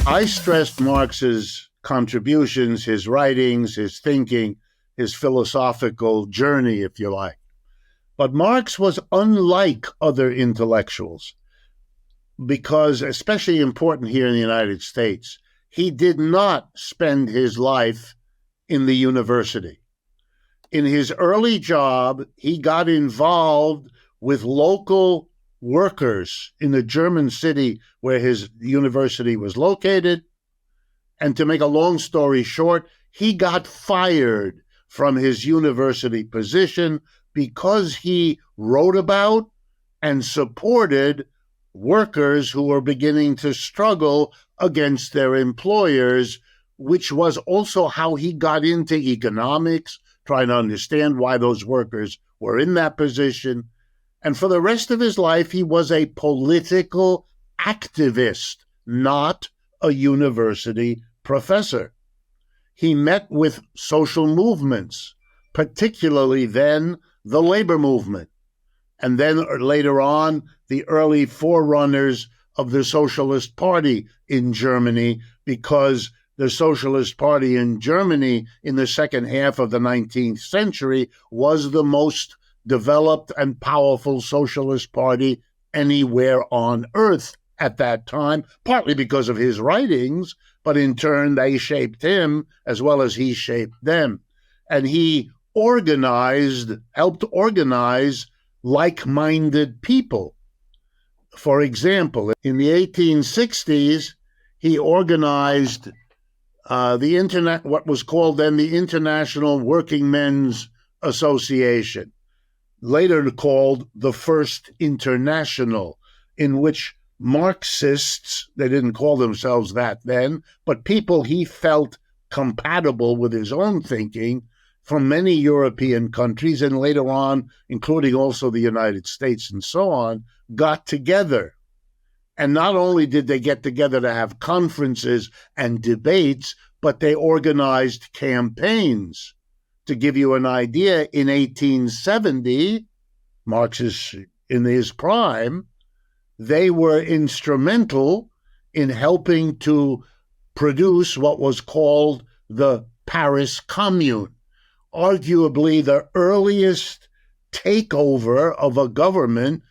I stressed Marx's contributions, his writings, his thinking, his philosophical journey, if you like. But Marx was unlike other intellectuals because, especially important here in the United States, he did not spend his life in the university. In his early job, he got involved with local workers in the German city where his university was located. And to make a long story short, he got fired from his university position because he wrote about and supported workers who were beginning to struggle against their employers, which was also how he got into economics, trying to understand why those workers were in that position. And for the rest of his life, he was a political activist, not a university professor. He met with social movements, particularly then the labor movement, and then later on, the early forerunners of the Socialist Party in Germany, because the Socialist Party in Germany in the second half of the 19th century was the most developed and powerful socialist party anywhere on earth at that time, partly because of his writings, but in turn they shaped him as well as he shaped them. And he helped organize like-minded people. For example, in the 1860s, he organized what was called then the International Working Men's Association, later called the First International, in which Marxists, they didn't call themselves that then, but people he felt compatible with his own thinking from many European countries and later on, including also the United States and so on, got together. And not only did they get together to have conferences and debates, but they organized campaigns. To give you an idea, in 1870, Marx is in his prime, they were instrumental in helping to produce what was called the Paris Commune, arguably the earliest takeover of a government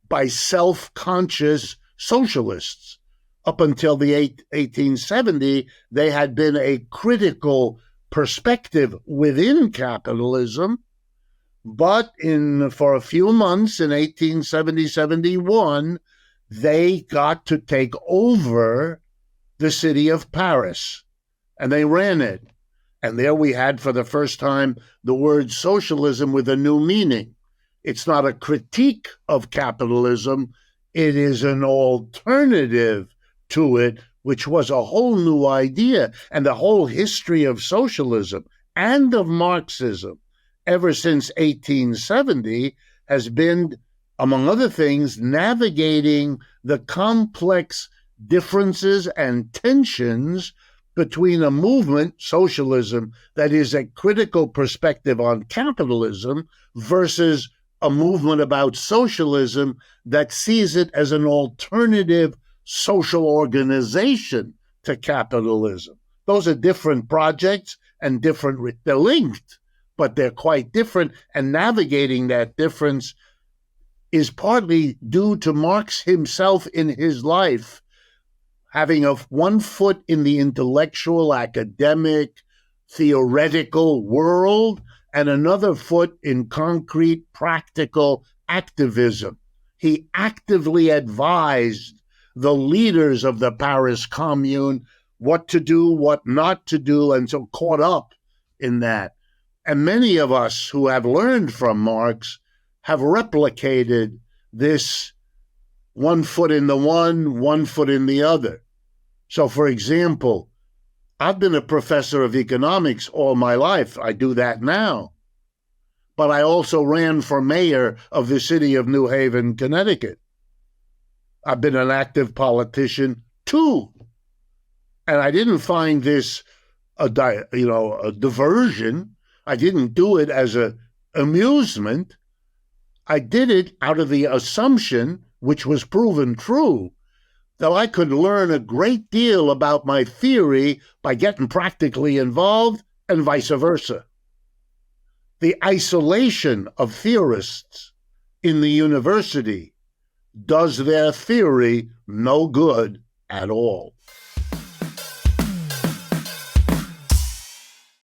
by self-conscious socialists. Up until the 1870, they had been a critical perspective within capitalism, but for a few months in 1870-71, they got to take over the city of Paris, and they ran it. And there we had, for the first time, the word socialism with a new meaning. It's not a critique of capitalism, it is an alternative to it, which was a whole new idea. And the whole history of socialism and of Marxism ever since 1870 has been, among other things, navigating the complex differences and tensions between a movement, socialism, that is a critical perspective on capitalism versus a movement about socialism that sees it as an alternative social organization to capitalism. Those are different projects and different, they're linked, but they're quite different. And navigating that difference is partly due to Marx himself in his life having one foot in the intellectual, academic, theoretical world and another foot in concrete, practical activism. He actively advised the leaders of the Paris Commune what to do, what not to do, and so caught up in that. And many of us who have learned from Marx have replicated this one foot in the one foot in the other. So, for example, I've been a professor of economics all my life. I do that now. But I also ran for mayor of the city of New Haven, Connecticut. I've been an active politician too. And I didn't find this a diversion. I didn't do it as an amusement. I did it out of the assumption, which was proven true, that I could learn a great deal about my theory by getting practically involved, and vice versa. The isolation of theorists in the university does their theory no good at all.